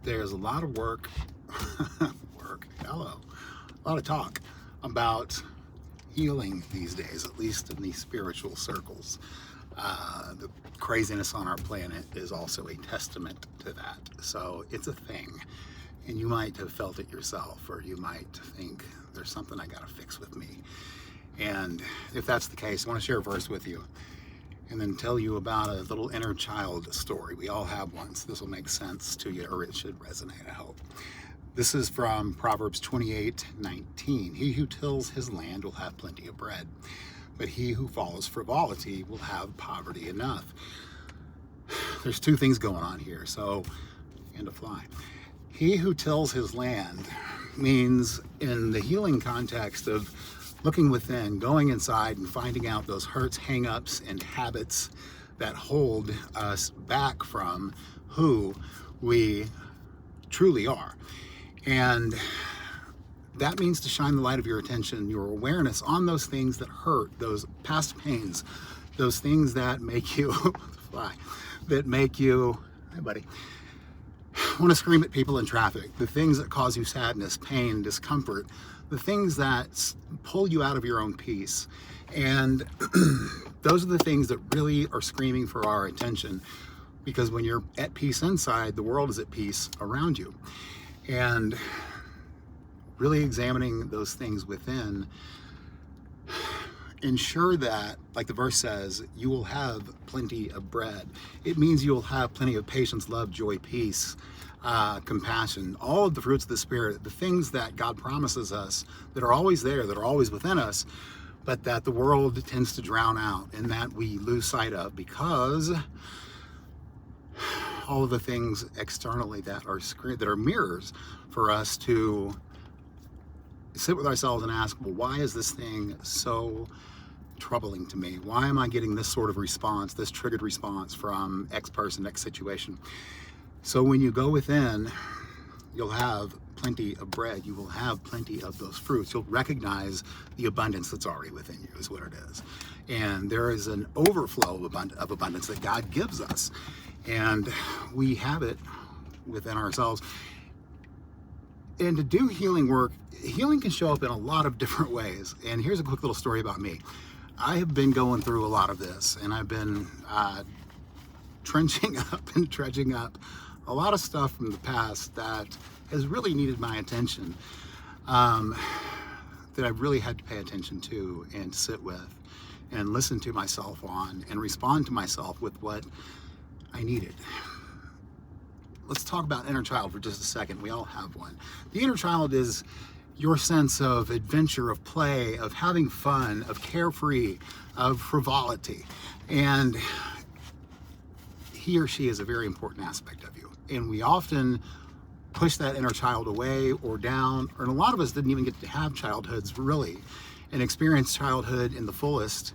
there's a lot of work, hello, a lot of talk about healing these days, at least in these spiritual circles. The craziness on our planet is also a testament to that. So it's a thing. And you might have felt it yourself, or you might think there's something I gotta fix with me. And if that's the case, I want to share a verse with you and then tell you about a little inner child story. We all have one, so this will make sense to you, or it should resonate, I hope. This is from Proverbs 28:19. He who tills his land will have plenty of bread, but he who follows frivolity will have poverty enough. There's two things going on here, and a fly. He who tills his land means, in the healing context of looking within, going inside and finding out those hurts, hang-ups, and habits that hold us back from who we truly are. And that means to shine the light of your attention, your awareness on those things that hurt, those past pains, those things that make you hey buddy, want to scream at people in traffic, the things that cause you sadness, pain, discomfort, the things that pull you out of your own peace. And those are the things that really are screaming for our attention, because when you're at peace inside, the world is at peace around you. And really examining those things within, ensure that, like the verse says, you will have plenty of bread. It means you will have plenty of patience, love, joy, peace, compassion, all of the fruits of the Spirit, the things that God promises us that are always there, that are always within us, but that the world tends to drown out and that we lose sight of because all of the things externally that are mirrors for us to sit with ourselves and ask, well, why is this thing so troubling to me? Why am I getting this sort of response, this triggered response from X person, X situation? So when you go within, you'll have plenty of bread. You will have plenty of those fruits. You'll recognize the abundance that's already within you, is what it is. And there is an overflow of abundance that God gives us. And we have it within ourselves. And to do healing work, healing can show up in a lot of different ways. And here's a quick little story about me. I have been going through a lot of this, and I've been trenching up and dredging up a lot of stuff from the past that has really needed my attention, that I've really had to pay attention to and sit with and listen to myself on and respond to myself with what I needed. Let's talk about inner child for just a second. We all have one. The inner child is your sense of adventure, of play, of having fun, of carefree, of frivolity. And he or she is a very important aspect of you. And we often push that inner child away or down, and a lot of us didn't even get to have childhoods really and experience childhood in the fullest.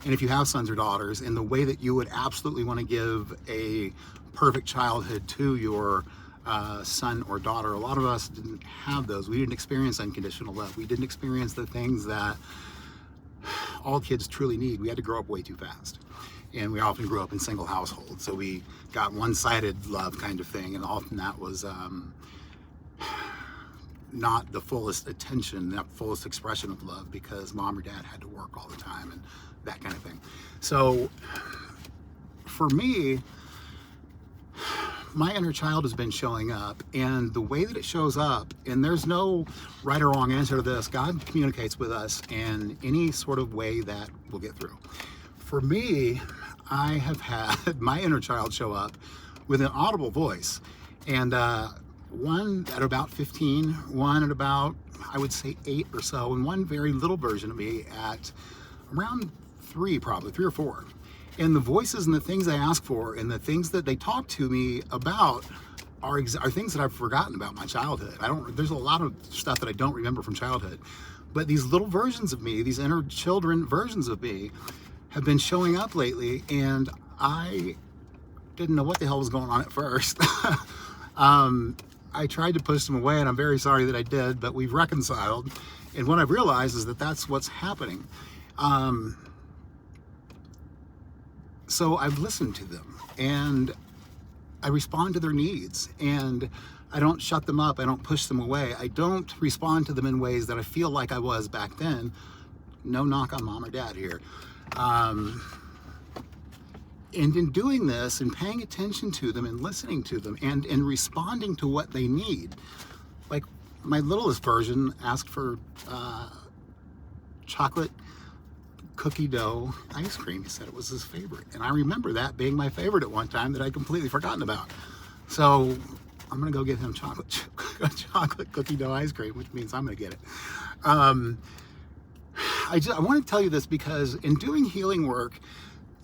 And if you have sons or daughters, in the way that you would absolutely want to give a perfect childhood to your son or daughter, a lot of us didn't have those. We didn't experience unconditional love. We didn't experience the things that all kids truly need. We had to grow up way too fast. And we often grew up in single households, so we got one-sided love kind of thing, and often that was not the fullest attention, not fullest expression of love, because mom or dad had to work all the time and that kind of thing. So for me, my inner child has been showing up, and the way that it shows up, and there's no right or wrong answer to this, God communicates with us in any sort of way that we'll get through. For me, I have had my inner child show up with an audible voice, and one at about 15, one at about, I would say 8 or so, and one very little version of me at around 3 or 4. And the voices and the things they ask for and the things that they talk to me about are things that I've forgotten about my childhood. There's a lot of stuff that I don't remember from childhood, but these little versions of me, these inner children versions of me, have been showing up lately, and I didn't know what the hell was going on at first. I tried to push them away, and I'm very sorry that I did, but we've reconciled. And what I've realized is that that's what's happening. So I've listened to them, and I respond to their needs, and I don't shut them up. I don't push them away. I don't respond to them in ways that I feel like I was back then. No knock on mom or dad here. And in doing this and paying attention to them and listening to them and responding to what they need, like my littlest version asked for chocolate cookie dough ice cream. He said it was his favorite. And I remember that being my favorite at one time that I'd completely forgotten about. So I'm gonna go get him chocolate cookie dough ice cream, which means I'm gonna get it. I want to tell you this because in doing healing work,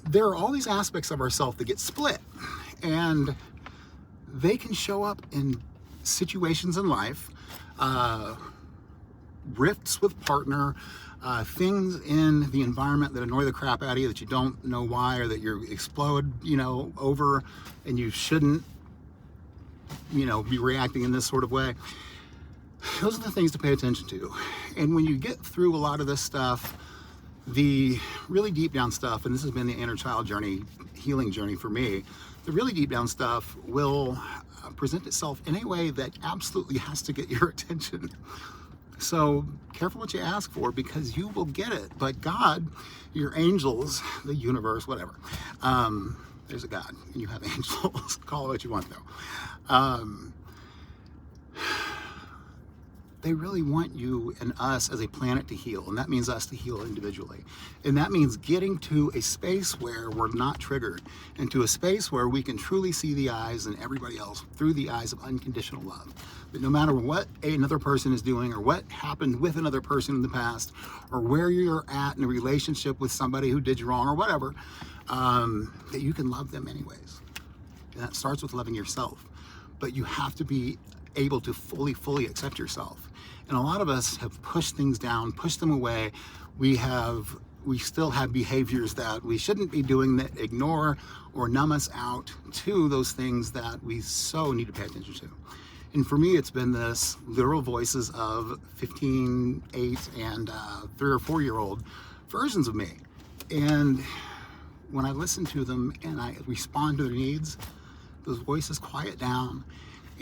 there are all these aspects of ourselves that get split, and they can show up in situations in life, rifts with partner, things in the environment that annoy the crap out of you that you don't know why, or that you explode, over, and you shouldn't, be reacting in this sort of way. Those are the things to pay attention to. And when you get through a lot of this stuff, the really deep down stuff, and this has been the inner child journey, healing journey for me, the really deep down stuff will present itself in a way that absolutely has to get your attention. So careful what you ask for, because you will get it. But God, your angels, the universe, whatever, there's a God and you have angels. Call it what you want though. They really want you and us as a planet to heal, and that means us to heal individually. And that means getting to a space where we're not triggered, and to a space where we can truly see the eyes and everybody else through the eyes of unconditional love. That no matter what another person is doing, or what happened with another person in the past, or where you're at in a relationship with somebody who did you wrong or whatever, that you can love them anyways. And that starts with loving yourself. But you have to be able to fully accept yourself. And a lot of us have pushed things down, pushed them away. We still have behaviors that we shouldn't be doing that ignore or numb us out to those things that we so need to pay attention to. And for me, it's been this literal voices of 15, 8, and 3 or 4-year-old versions of me. And when I listen to them and I respond to their needs, those voices quiet down,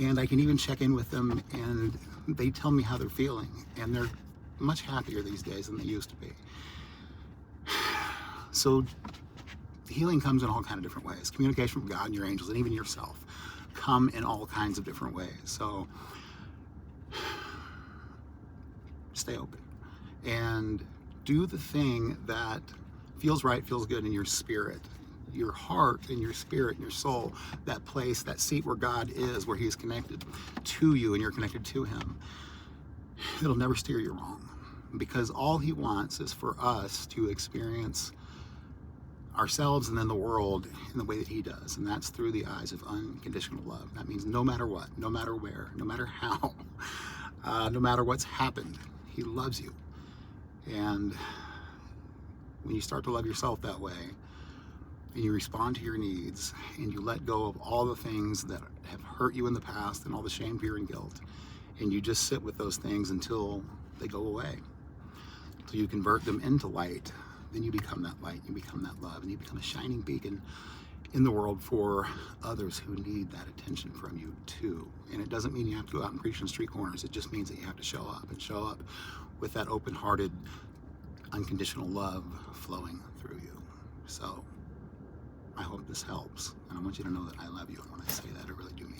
and I can even check in with them, and they tell me how they're feeling, and they're much happier these days than they used to be. So healing comes in all kinds of different ways. Communication with God and your angels and even yourself come in all kinds of different ways. So stay open and do the thing that feels right, feels good in your spirit, your heart and your spirit and your soul, that place, that seat where God is, where He is connected to you and you're connected to Him. It'll never steer you wrong, because all He wants is for us to experience ourselves and then the world in the way that He does, and that's through the eyes of unconditional love. That means no matter what, no matter where, no matter how, no matter what's happened, He loves you. And when you start to love yourself that way, and you respond to your needs, and you let go of all the things that have hurt you in the past and all the shame, fear, and guilt, and you just sit with those things until they go away, until you convert them into light, then you become that light, you become that love, and you become a shining beacon in the world for others who need that attention from you too. And it doesn't mean you have to go out and preach on street corners. It just means that you have to show up, and show up with that open-hearted, unconditional love flowing through you. So I hope this helps, and I want you to know that I love you, and when I say that, I really do mean